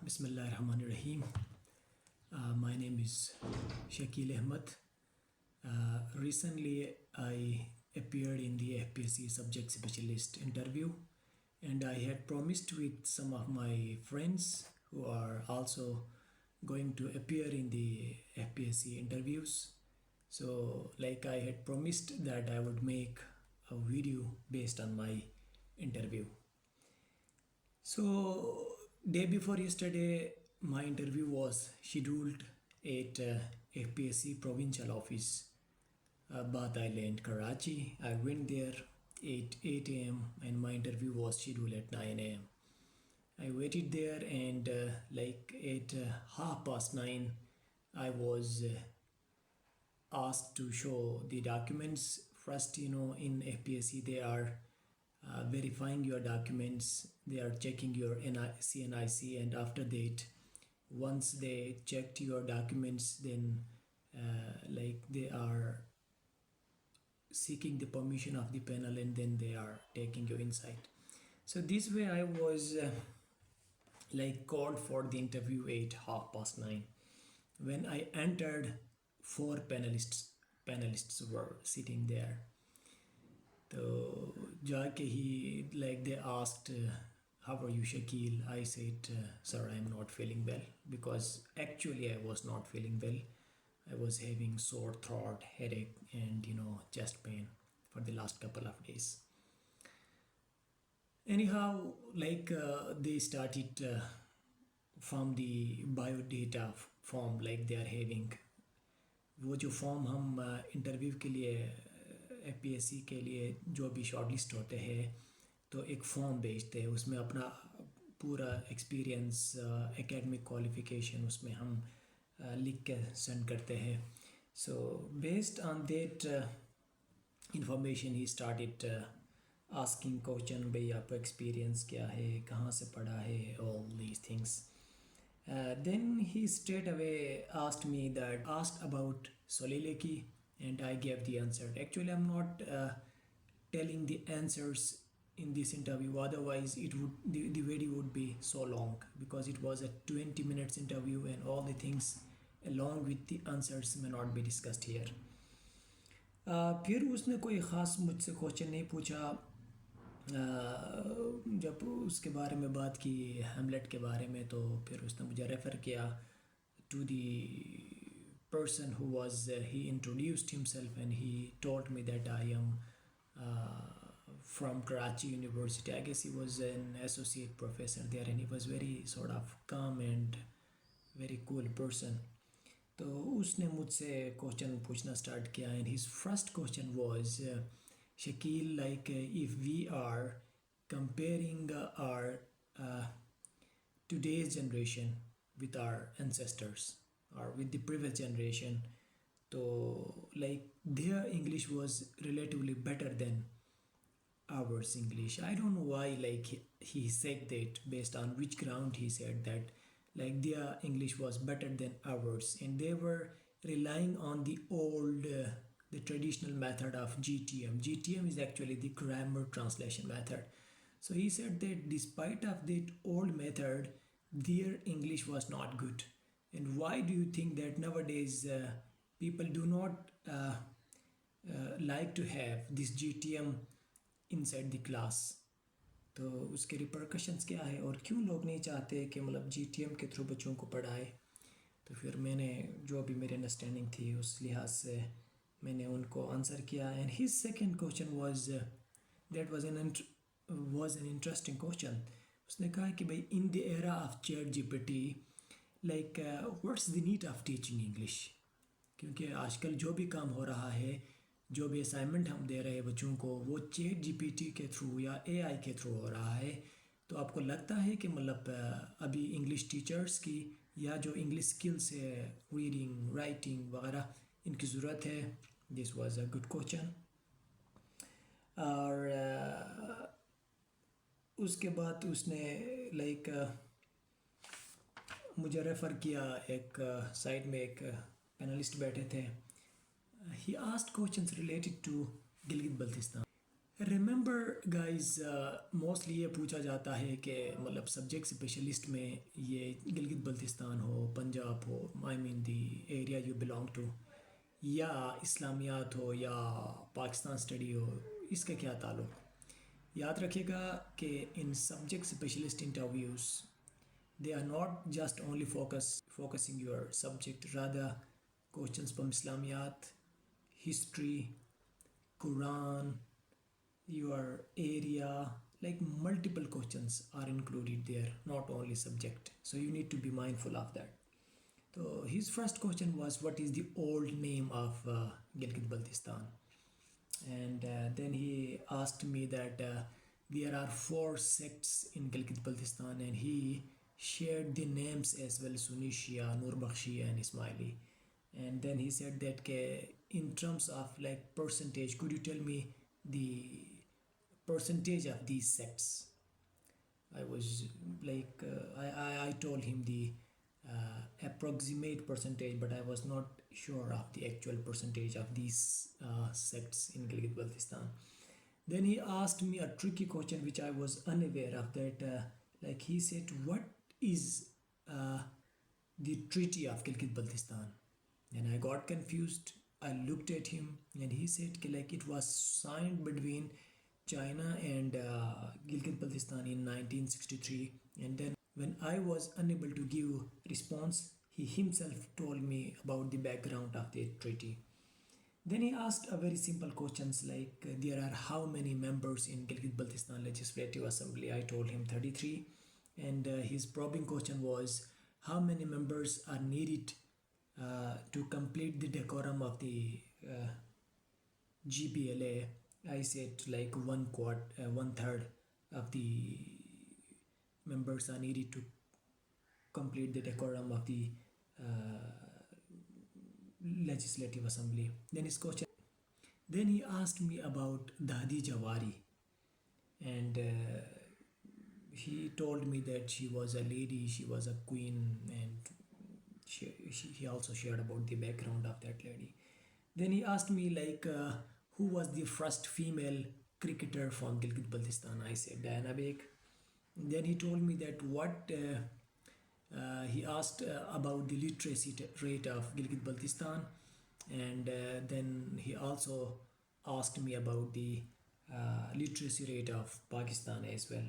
Bismillahirrahmanirrahim. My name is Shakil Ahmed. Recently, I appeared in the FPSC Subject Specialist Interview, and I had promised with some of my friends who are also going to appear in the FPSC interviews. So, like I had promised that I would make a video based on my interview. So, day before yesterday, my interview was scheduled at FPSC Provincial Office, Bath Island, Karachi. I went there at 8 a.m. and my interview was scheduled at 9 a.m. I waited there and like at 9:30, I was asked to show the documents. First, in FPSC, they are verifying your documents, they are checking your CNIC, and after that, once they checked your documents, then like they are seeking the permission of the panel, and then they are taking you inside. So this way I was like called for the interview at 9:30. When I entered, four panelists were sitting there. So जाके ही like they asked, how are you, Shakil? I said, sir, I am not feeling well, because actually I was not feeling well. I was having sore throat, headache, and chest pain for the last couple of days. Anyhow, like they started from the biodata form, like they are having वो जो form हम interview के लिए FPSC के लिए जो भी shortlist होते हैं, तो एक फॉर्म भेजते हैं, उसमें अपना पूरा एक्सपीरियंस, एकेडमिक क्वालिफिकेशन उसमें हम लिख के सेंड करते हैं. So based on that information he started asking question, भाई आपका एक्सपीरियंस क्या है, कहाँ से पढ़ा है, all these things. Then he straight away asked about soliloquy, and I gave the answer. Actually, I'm not telling the answers in this interview, otherwise the video would be so long, because it was a 20 minutes interview and all the things along with the answers may not be discussed here. फिर उसने कोई ख़ास मुझसे question नहीं पूछा. जब उसके बारे में बात की, हैमलेट के बारे में, तो फिर उसने मुझे रेफ़र किया to the person who was he introduced himself and he told me that I am from Karachi university. I guess he was an associate professor there and he was very sort of calm and very cool person. तो उसने मुझसे question पूछना start किया, and his first question was, Shakil, like if we are comparing our today's generation with our ancestors or with the previous generation, so like their English was relatively better than ours English. I don't know why, like he said that, based on which ground he said that, like their English was better than ours, and they were relying on the old the traditional method of GTM. GTM is actually the grammar translation method. So he said that despite of that old method, their English was not good. And why do you think that nowadays people do not like to have this GTM inside the class? तो उसके repercussions क्या है, और क्यों लोग नहीं चाहते कि मतलब GTM के थ्रू बच्चों को पढ़ाए? तो फिर मैंने जो भी मेरी अंडरस्टैंडिंग थी उस लिहाज से मैंने उनको आंसर किया. And his second question was an interesting question. उसने कहा कि भाई, in the era of chat GPT, like what's the need of teaching English? क्योंकि आजकल जो भी काम हो रहा है, जो भी असाइनमेंट हम दे रहे हैं बच्चों को, वो चैट जीपीटी के थ्रू या एआई के थ्रू हो रहा है. तो आपको लगता है कि मतलब अभी इंग्लिश टीचर्स की या जो इंग्लिश स्किल्स है, रीडिंग, राइटिंग वगैरह, इनकी ज़रूरत है? This was a good question. और उसके बाद उसने लाइक मुझे रेफ़र किया, एक साइड में एक पैनलिस्ट बैठे थे. He asked questions related to Gilgit Baltistan. Remember guys, mostly ये पूछा जाता है कि मतलब सब्जेक्ट स्पेशलिस्ट में ये गिलगित बल्तिस्तान हो, पंजाब हो, I mean the area you belong to, या इस्लामियात हो या पाकिस्तान स्टडी हो, इसका क्या ताल्लुक। याद रखिएगा कि इन subject specialist interviews they are not just only focusing your subject, rather questions from Islamiyat, history, Quran, your area, like multiple questions are included there, not only subject. So you need to be mindful of that. So his first question was, what is the old name of Gilgit-Baltistan? And then he asked me that there are four sects in Gilgit-Baltistan, and he shared the names as well: Sunni Shia, Nurbakhshi, and Ismaili. And then he said that in terms of like percentage, could you tell me the percentage of these sects? I was like, I told him the approximate percentage, but I was not sure of the actual percentage of these sects in Gilgit Baltistan. Then he asked me a tricky question which I was unaware of. That, like he said, what is uh, the Treaty of Gilgit Baltistan? And I got confused. I looked at him, and he said like it was signed between China and Gilgit Baltistan in 1963. And then when I was unable to give response, he himself told me about the background of the treaty. Then he asked a very simple questions like, there are how many members in Gilgit-Baltistan Legislative Assembly? I told him 33. And his probing question was, how many members are needed to complete the decorum of the GBLA? I said like one third of the members are needed to complete the decorum of the legislative assembly. Then his question. Then he asked me about Dadi Jawari, and he told me that she was a lady, she was a queen, and he also shared about the background of that lady. Then he asked me like, who was the first female cricketer from Gilgit-Baltistan? I said Diana Beg. Then he told me that he asked about the literacy rate of Gilgit-Baltistan, and then he also asked me about the literacy rate of Pakistan as well.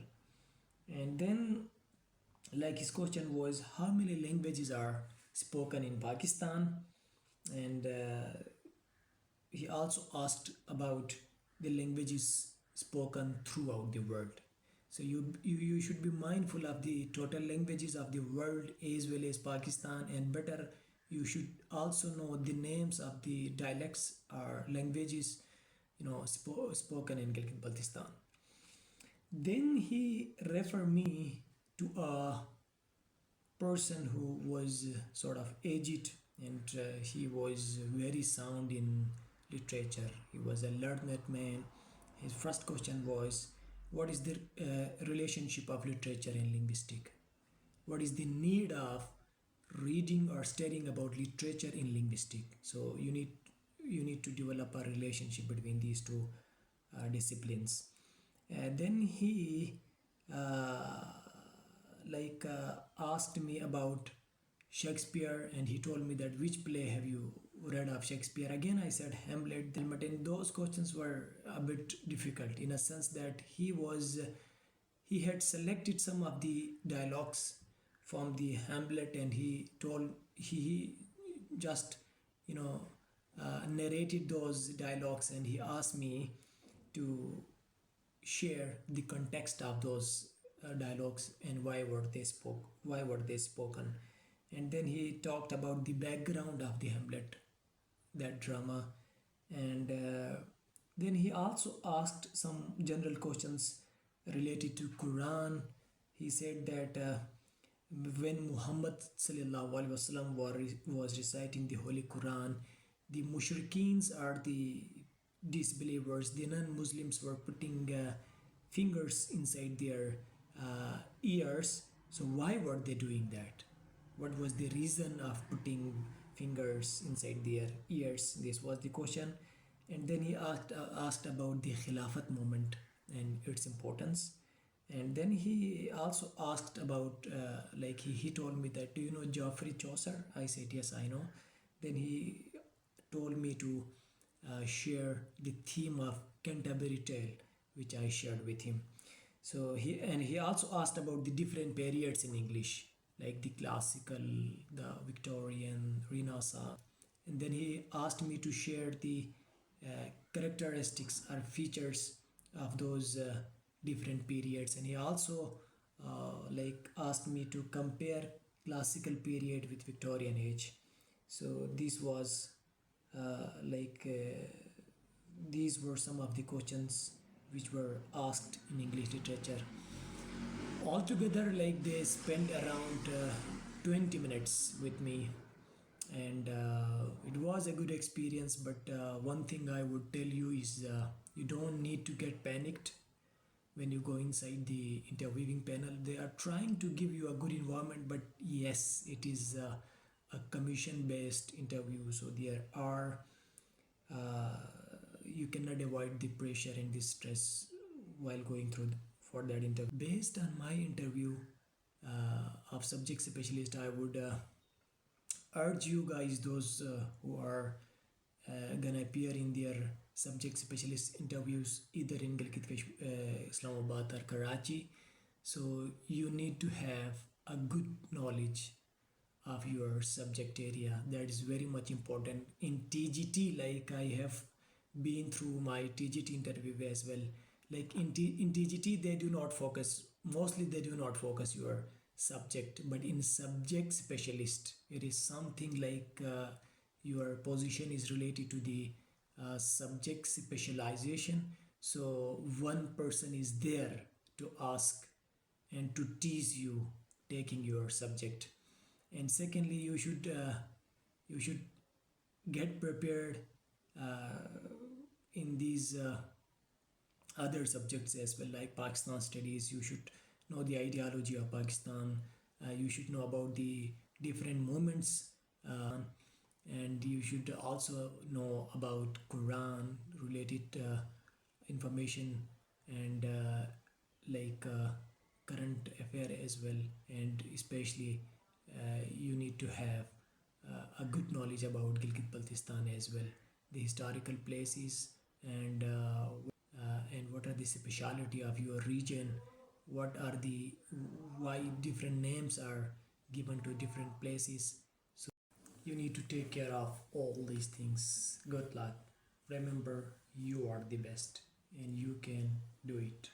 And then, like his question was, how many languages are spoken in Pakistan? And he also asked about the languages spoken throughout the world. So you should be mindful of the total languages of the world as well as Pakistan, and better you should also know the names of the dialects or languages spoken in Gilgit-Baltistan. Then he referred me to a person who was sort of aged, and he was very sound in literature. He was a learned man. His first question was, what is the relationship of literature and linguistics? What is the need of reading or studying about literature in linguistics? So you need to develop a relationship between these two disciplines. And then he asked me about Shakespeare, and he told me that which play have you read of Shakespeare? Again, I said Hamlet. And those questions were a bit difficult in a sense that he had selected some of the dialogues from the Hamlet, and he just narrated those dialogues, and he asked me to share the context of those dialogues and why were they spoken. And then he talked about the background of the Hamlet, that drama. And then he also asked some general questions related to Quran. He said that when Muhammad sallallahu alaihi wasallam was reciting the Holy Quran, the mushrikeens are the disbelievers, the non-Muslims were putting fingers inside their ears. So why were they doing that? What was the reason of putting fingers inside their ears? This was the question. And then he asked about the Khilafat movement and its importance. And then he also asked about, he told me that, do you know Geoffrey Chaucer? I said, yes, I know. Then he told me to share the theme of Canterbury Tale, which I shared with him. So he also asked about the different periods in English, like the classical, the Victorian, Renaissance, and then he asked me to share the characteristics or features of those different periods, and he also asked me to compare classical period with Victorian age. So this was uh, like uh, these were some of the questions which were asked in English literature. Altogether, they spent around 20 minutes with me, and it was a good experience. But one thing I would tell you is you don't need to get panicked when you go inside the interviewing panel. They are trying to give you a good environment, but yes, it is a commission based interview, so there are uh, you cannot avoid the pressure and the stress while going through for that interview. Based on my interview of subject specialist, I would urge you guys, those who are gonna appear in their subject specialist interviews either in Islamabad or Karachi. So you need to have a good knowledge of your subject area. That is very much important in TGT. Like I have been through my TGT interview as well. Like in TGT, they do not focus, mostly they do not focus your subject, but in subject specialist, it is something like your position is related to the subject specialization. So one person is there to ask and to tease you taking your subject. And secondly, you should get prepared uh, in these other subjects as well, like Pakistan studies. You should know the ideology of Pakistan. You should know about the different movements, and you should also know about Quran related information, and current affair as well. And especially you need to have a good knowledge about Gilgit-Baltistan as well, the historical places, and what are the speciality of your region, what are the why different names are given to different places. So you need to take care of all these things. Good luck. Remember, you are the best and you can do it.